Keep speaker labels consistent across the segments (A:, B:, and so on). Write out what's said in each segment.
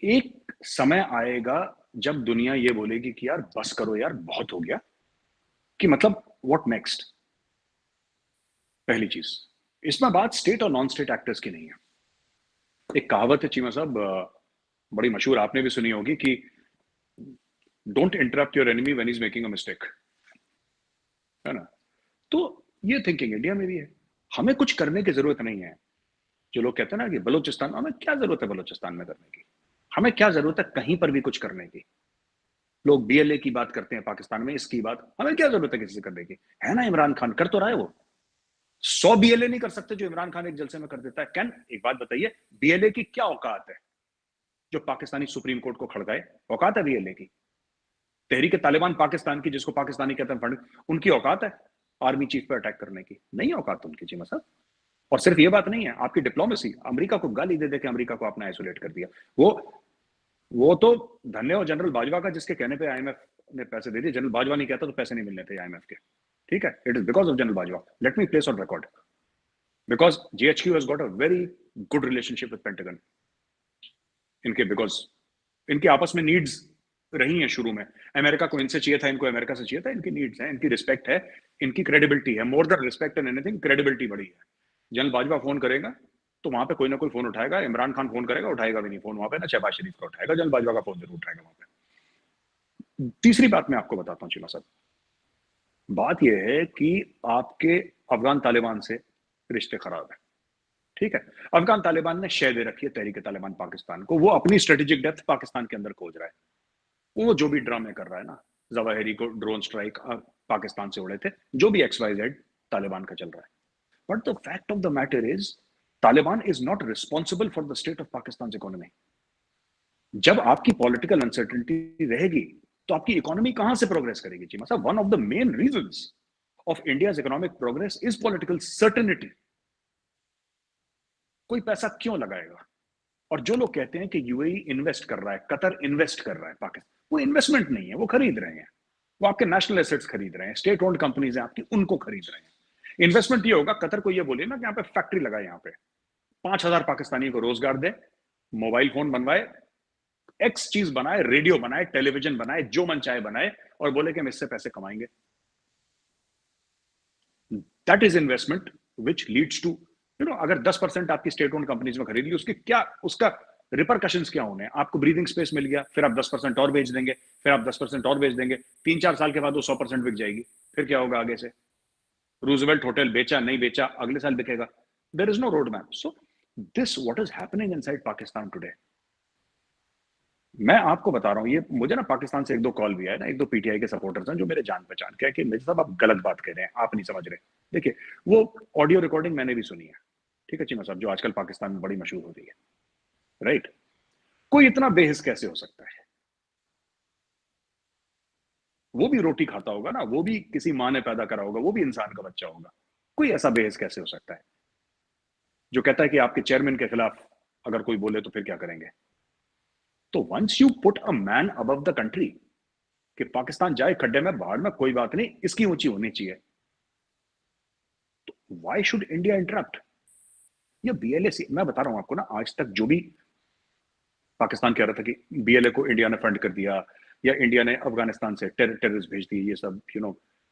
A: एक समय आएगा जब दुनिया ये बोलेगी कि यार बस करो यार, बहुत हो गया, कि मतलब व्हाट नेक्स्ट। पहली चीज, इसमें बात स्टेट और नॉन स्टेट एक्टर्स की नहीं है। एक कहावत है चीमा साहब, बड़ी मशहूर, आपने भी सुनी होगी कि don't interrupt your enemy when he is making a mistake, है ना। तो ये थिंकिंग इंडिया में भी है। हमें कुछ करने की जरूरत नहीं है। जो लोग कहते हैं ना कि बलूचिस्तान, हमें क्या जरूरत है बलूचिस्तान में करने की, हमें क्या जरूरत है कहीं पर भी कुछ करने की। लोग बीएलए की बात करते हैं पाकिस्तान में, इसकी बात हमें क्या जरूरत है किसी से करने की, है ना। इमरान खान कर तो रहा है, वो 100 बीएलए नहीं कर सकते जो इमरान खान एक जलसे में कर देता है। कैन, एक बात बताइए, बीएलए की क्या औकात है जो पाकिस्तानी सुप्रीम कोर्ट को खड़काए? औकात है बीएलए की? तहरीक तालिबान पाकिस्तान की, जिसको पाकिस्तानी कहते हैं फंड, उनकी औकात है आर्मी चीफ पर अटैक करने की? नहीं औकात उनकी जी मसद। और सिर्फ ये बात नहीं है, आपकी डिप्लोमेसी, अमेरिका को गाली दे दे के अमेरिका को आपने आइसोलेट कर दिया। वो तो धन्य हो जनरल बाजवा का, जिसके कहने पे आईएमएफ ने पैसे दे दिए। जनरल बाजवा नहीं कहता तो पैसे नहीं मिलने थे आईएमएफ के, ठीक है। It is because of general Bajwa, let me place on record, because GHQ has got a very good relationship with pentagon. इनके बिकॉज इनके आपस में नीड्स रही हैं शुरू में। अमेरिका को इनसे चाहिए था, इनको अमेरिका से चाहिए था। इनकी नीड्स हैं, इनकी रिस्पेक्ट है, इनकी क्रेडिबिलिटी है। More than respect and anything, credibility बड़ी है। जनरल बाजवा फोन करेगा तो वहां पे कोई ना कोई फोन उठाएगा। इमरान खान फोन करेगा, उठाएगा भी नहीं फोन वहां पे ना, शहबाज शरीफ का उठाएगा, जनरल बाजवा का फोन जरूर उठाएगा वहां पे। तीसरी बात मैं आपको बताता हूँ चिमा साहब, बात यह है कि आपके अफगान तालिबान से रिश्ते खराब है, ठीक है। अफगान तालिबान ने शय दे रखी है तहरीक तालिबान पाकिस्तान को। वो अपनी स्ट्रेटेजिक डेप्थ पाकिस्तान के अंदर खोज रहा है। वो जो भी ड्रामे कर रहा है ना, जवाहिरी को ड्रोन स्ट्राइक पाकिस्तान से उड़े थे, जो भी XYZ तालिबान का चल रहा है। But the fact of the matter is, Taliban is not responsible for the state of Pakistan economy. जब आपकी पॉलिटिकल अनसर्टेनिटी रहेगी तो आपकी इकोनॉमी कहां से प्रोग्रेस करेगी जी? मतलब one of the main reasons of India's economic progress is political certainty. कोई पैसा क्यों लगाएगा? और जो लोग कहते हैं कि यूएई इन्वेस्ट कर रहा है, कतर इन्वेस्ट कर रहा है पाकिस्तान, वो इन्वेस्टमेंट नहीं है, वो खरीद रहे हैं। वो आपके नेशनल एसेट्स खरीद रहे हैं, स्टेट ओन्ड कंपनीज हैं आपकी, उनको खरीद रहे हैं। इन्वेस्टमेंट ये होगा, कतर को ये बोलिए ना कि यहाँ पे फैक्ट्री लगाए, यहाँ पे 5,000 पाकिस्तानियों को रोजगार दे, मोबाइल फोन बनवाए, एक्स चीज बनाए, रेडियो बनाए, टेलीविजन बनाए, जो मन चाहे बनाए, और बोले कि हम इससे पैसे कमाएंगे। That is investment which leads to, अगर 10% आपकी स्टेट ओन कंपनीज में खरीद ली, उसकी क्या, उसका रिपरकशंस क्या होने? आपको ब्रीदिंग स्पेस मिल गया, फिर आप 10% और बेच देंगे, फिर आप 10% और बेच देंगे, 3-4 साल के बाद वो 100% बिक जाएगी। फिर क्या होगा आगे से? रूजवेल्ट होटल बेचा, नहीं बेचा, अगले साल बिकेगा। There is no road map. So this what is happening inside Pakistan today. मैं आपको बता रहा हूँ, ये मुझे ना पाकिस्तान से 1-2 कॉल भी आया ना, 1-2 पीटीआई के सपोर्टर्स हैं जो मेरे जान पहचान के हैं कि मिर्जा साहब आप गलत बात कह रहे हैं, आप नहीं समझ रहे। देखिए, वो ऑडियो रिकॉर्डिंग मैंने भी सुनी है, ठीक है चीमा साहब, जो आजकल पाकिस्तान में बड़ी मशहूर हो रही है, राइट। कोई इतना बेहिस कैसे हो सकता है? वो भी रोटी खाता होगा ना, वो भी किसी माँ ने पैदा करा होगा, वो भी इंसान का बच्चा होगा। कोई ऐसा बेहिस कैसे हो सकता है जो कहता है कि आपके चेयरमैन के खिलाफ अगर कोई बोले तो फिर क्या करेंगे? तो once you put a man above the country, कि पाकिस्तान जाए खड्डे में, बाहर में, कोई बात नहीं, इसकी ऊंची होनी चाहिए, तो व्हाई शुड इंडिया इंटरप्ट? ये बीएलए, मैं बता रहा हूं आपको ना, आज तक जो भी पाकिस्तान कह रहा था कि बीएलए को इंडिया ने फंड कर दिया, या इंडिया ने अफगानिस्तान से टेररिस्ट भेज दिए, ये सब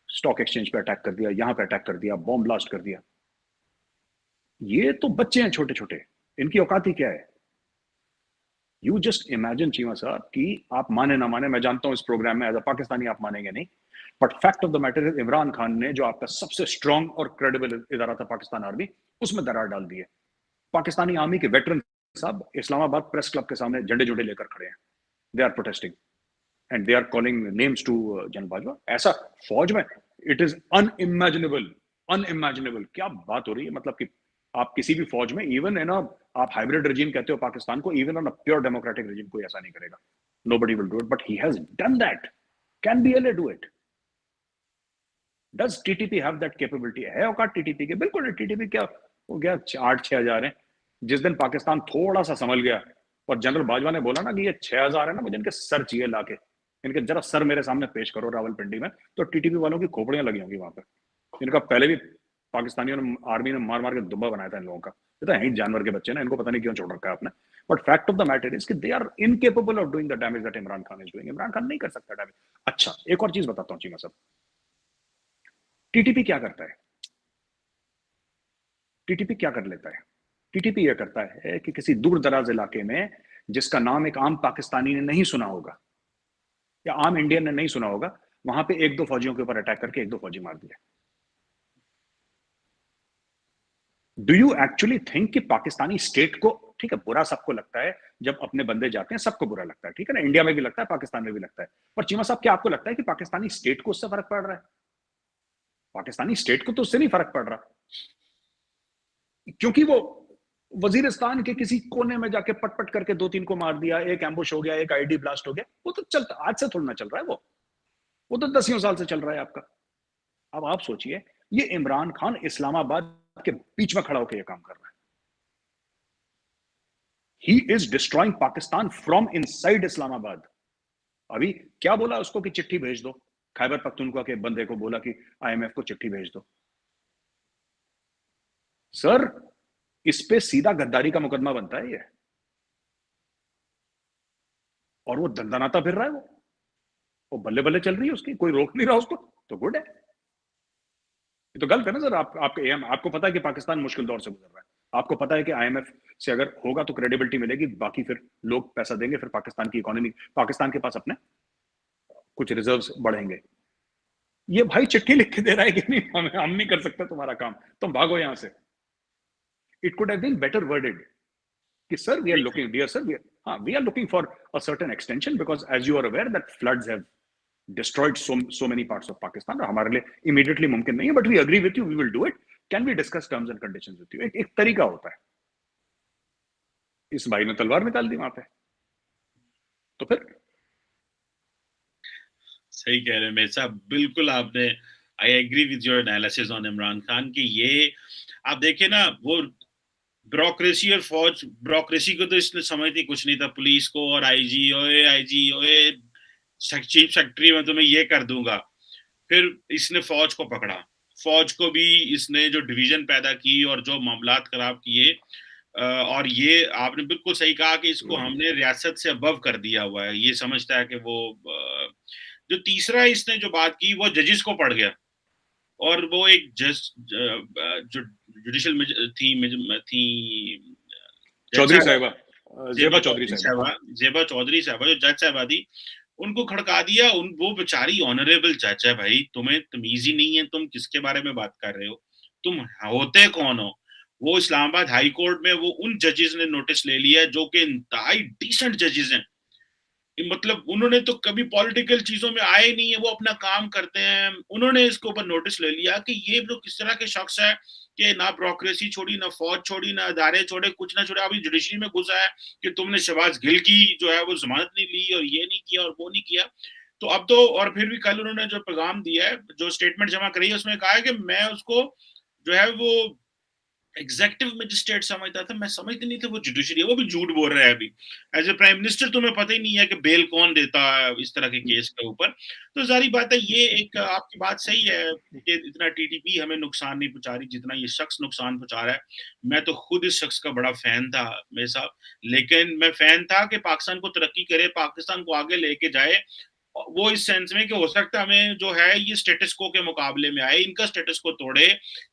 A: स्टॉक एक्सचेंज पे अटैक कर दिया, यहां पे अटैक कर दिया, बॉम्ब ब्लास्ट कर दिया, ये तो बच्चे हैं छोटे छोटे, इनकी औकात ही क्या है? यू जस्ट इमेजिन चीमा साहब कि आप माने ना माने, मैं जानता हूं इस प्रोग्राम में एज अ पाकिस्तानी आप मानेंगे नहीं, but fact of the matter is, Imran Khan ने जो आपका सबसे स्ट्रॉन्ग और क्रेडिबल इदारा था पाकिस्तान आर्मी, उसमें दरार डाल दी है। पाकिस्तानी आर्मी के वेटरन साहब इस्लामाबाद प्रेस क्लब के सामने झंडे जुंडे लेकर खड़े हैं, they are protesting and they are calling names to general Bajwa. ऐसा फौज में, इट इज अनइमेजिनेबल, अनइमेजिनेबल। क्या बात हो रही है? मतलब कि आप किसी भी फौज में, इवन है ना, आप हाइब्रिड रेजिम कहते हो पाकिस्तान को, even on a pure democratic regime कोई ऐसा नहीं करेगा। Nobody will do it, but he has done that. Can BLA do it? Does TTP have that capability? है औकात टीटीपी के? बिल्कुल। टीटीपी क्या हो गया, 8-6 हजार है। जिस दिन पाकिस्तान थोड़ा सा संभल गया और जनरल बाजवा ने बोला ना कि ये 6,000 है ना, मुझे इनके सर चाहिए लाके, इनके जरा सर मेरे सामने पेश करो रावलपिंडी में, तो टीटीपी वालों की खोपड़ियां लगी होंगी वहां पर। इनका पहले भी पाकिस्तानियों ने, आर्मी ने मार मार के दुब्बा बनाया था इन लोगों का। ये तो हैं जानवर के बच्चे ना, इनको पता नहीं क्यों छोड़ रखा है आपने। But fact of the matter is कि they are incapable of doing the damage that Imran Khan is doing. Imran Khan नहीं कर सकता डैमेज। अच्छा, एक और चीज बताता हूँ चीमा साहब, टीटीपी क्या करता है? टीटीपी क्या कर लेता है? टीटीपी यह करता है कि किसी दूर दराज इलाके में, जिसका नाम एक आम पाकिस्तानी ने नहीं सुना होगा या आम इंडियन ने नहीं सुना होगा, वहां पे एक दो फौजियों के ऊपर अटैक करके एक दो फौजी मार दिया। डू यू एक्चुअली थिंक कि पाकिस्तानी स्टेट को, ठीक है बुरा सबको लगता है जब अपने बंदे जाते हैं, सबको बुरा लगता है, ठीक है ना, इंडिया में भी लगता है, पाकिस्तान में भी लगता है, पर चीमा साहब क्या आपको लगता है कि पाकिस्तानी स्टेट को उससे फर्क पड़ रहा है? पाकिस्तानी स्टेट को तो उससे नहीं फर्क पड़ रहा, क्योंकि वो वजीरिस्तान के किसी कोने में जाके पटपट करके दो तीन को मार दिया, एक एम्बुश हो गया, एक आईडी ब्लास्ट हो गया, वो तो चलता, आज से थोड़ा ना चल रहा है वो तो दसियों साल से चल रहा है आपका। अब आप सोचिए, ये इमरान खान इस्लामाबाद के बीच में खड़ा होकर ये काम कर रहा है। He is destroying Pakistan from inside Islamabad. अभी क्या बोला उसको कि चिट्ठी भेज दो, खैबर पख्तूनख्वा के बंदे को बोला कि आईएमएफ को चिट्ठी भेज दो। सर, इस पे सीधा गद्दारी का मुकदमा बनता है ये, और वो दंदनाता फिर रहा है, वो बल्ले बल्ले चल रही है उसकी, कोई रोक नहीं रहा उसको, तो गुड है। ये तो गलत है ना सर। आपको पता है कि पाकिस्तान मुश्किल दौर से गुजर रहा है, आपको पता है कि आईएमएफ से अगर होगा तो क्रेडिबिलिटी मिलेगी, बाकी फिर लोग पैसा देंगे, फिर पाकिस्तान की इकोनॉमी, पाकिस्तान के पास अपने कुछ रिजर्व्स बढ़ेंगे। ये भाई चिट्ठी लिख के दे रहा है कि नहीं, हम नहीं कर सकते तुम्हारा काम, तुम भागो यहां से। It could have been better worded कि sir we are looking, dear sir, we are looking for a certain extension because as you are aware that floods have destroyed so many parts of Pakistan। हमारे लिए immediately मुमकिन नहीं है, but we agree with you, we will do it, can we discuss terms and conditions with you। एक तरीका होता है। इस भाई ने तलवार निकाल दी वहां पे, तो फिर
B: सही कह रहे हैं मेरे साहब, बिल्कुल आपने, I agree with your analysis on Imran Khan की। ये आप देखे ना, वो ब्यूरोक्रेसी और फौज, ब्यूरोक्रेसी को तो इसने समझती कुछ नहीं था, पुलिस को और आईजी ओए चीफ सेक्रेटरी मैं तुम्हें ये कर दूंगा। फिर इसने फौज को पकड़ा, फौज को भी इसने जो डिवीजन पैदा की और जो मामलात खराब किए, और ये आपने बिल्कुल सही कहा कि इसको हमने रियासत से अबव कर दिया हुआ है। ये समझता है कि वो जो तीसरा इसने जो बात की वो जजेस को पड़ गया, और वो एक जज जो जुडिशियल थी
A: चौधरी साहिबा, जेबा चौधरी साहिबा,
B: जेबा चौधरी साहबा जो जज साहबा थी, उनको खड़का दिया। वो बेचारी ऑनरेबल जज है भाई, तुम्हें तमीज ही नहीं है, तुम किसके बारे में बात कर रहे हो, तुम होते कौन हो? वो इस्लामाबाद हाई कोर्ट में वो उन जजेस ने नोटिस ले लिया जो कि इंतहाई डिसेंट जजेस हैं, मतलब उन्होंने तो कभी पॉलिटिकल चीजों में आए नहीं है, वो अपना काम करते हैं। उन्होंने इसके ऊपर नोटिस ले लिया कि ये जो किस तरह के शख्स है कि ना ब्यूरोक्रेसी छोड़ी, ना फौज छोड़ी, ना अदारे छोड़े, कुछ ना छोड़े, अभी जुडिशरी में घुसा है कि तुमने शहबाज गिल की जो है वो जमानत नहीं ली और ये नहीं किया और वो नहीं किया। तो अब तो, और फिर भी कल उन्होंने जो पैगाम दिया है, जो स्टेटमेंट जमा करी है, उसमें कहा है कि मैं उसको जो है वो एग्जेक्टिव मजिस्ट्रेट समझता था, मैं समझते नहीं था वो जुडिशरी है। वो भी झूठ बोल रहा है अभी, एज ए प्राइम मिनिस्टर तुम्हें पता ही नहीं है कि बेल कौन देता है इस तरह के केस के ऊपर। तो जारी बात है, ये एक आपकी बात सही है कि इतना टीटीपी हमें नुकसान नहीं पहुंचा रही जितना ये शख्स नुकसान पहुंचा रहा है। मैं तो खुद इस शख्स का बड़ा फैन था मेरे साहब, लेकिन मैं फैन था कि पाकिस्तान को तरक्की करे, पाकिस्तान को आगे लेके जाए, वो इस सेंस में कि हो सकता है हमें जो है ये स्टेटस को के मुकाबले में आए, इनका स्टेटस को तोड़े,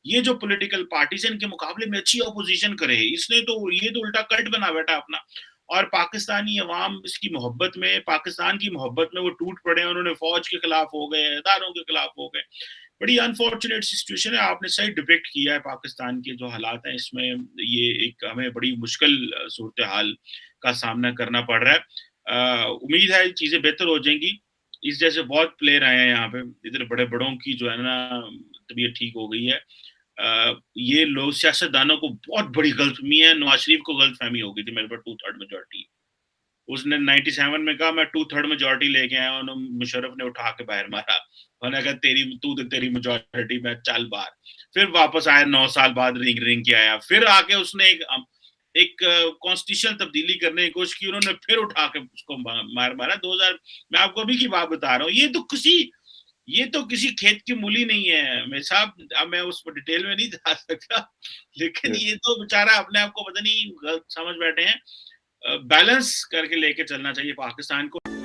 B: ये जो पॉलिटिकल पार्टीज है इनके मुकाबले में अच्छी ऑपोजिशन करे। इसने तो ये तो उल्टा कल्ट बना बैठा अपना, और पाकिस्तानी अवाम इसकी मोहब्बत में, पाकिस्तान की मोहब्बत में वो टूट पड़े, उन्होंने फौज के खिलाफ हो गए, इदारों के खिलाफ हो गए। बड़ी अनफॉर्चुनेट सिचुएशन है। आपने सही डिपिक्ट किया है पाकिस्तान के जो हालात हैं, इसमें ये एक हमें बड़ी मुश्किल सूरत हाल का सामना करना पड़ रहा है। उम्मीद है चीजें बेहतर हो जाएंगी। इस जैसे बहुत प्लेयर आए हैं यहाँ पे, इधर बड़े बड़ों की जो है ना तबीयत ठीक हो गई है। ये लोग सियासतदानों को बहुत बड़ी गलतफहमी है। नवाज शरीफ को गलतफहमी हो गई थी मेरे पर 2/3 मेजोरिटी, उसने 97 में कहा मैं 2/3 मेजोरिटी लेके आया, उन्होंने मुशर्रफ ने उठा के बाहर मारा, उन्होंने कहा तेरी मेजोरिटी में चल बाहर। फिर वापस आया 9 साल बाद, रिंग के आया, फिर आके उसने एक कॉन्स्टिट्यूशन तब्दीली करने की कोशिश की, उन्होंने फिर उठा के उसको मारा 2000। मैं आपको अभी की बात बता रहा हूँ, ये तो किसी ये तो किसी खेत की मूली नहीं है मेरे साहब, अब मैं उस डिटेल में नहीं जा सकता, लेकिन
A: Yes.
B: ये तो बेचारा अपने आप को पता नहीं गलत समझ बैठे हैं। बैलेंस करके लेके चलना चाहिए पाकिस्तान को।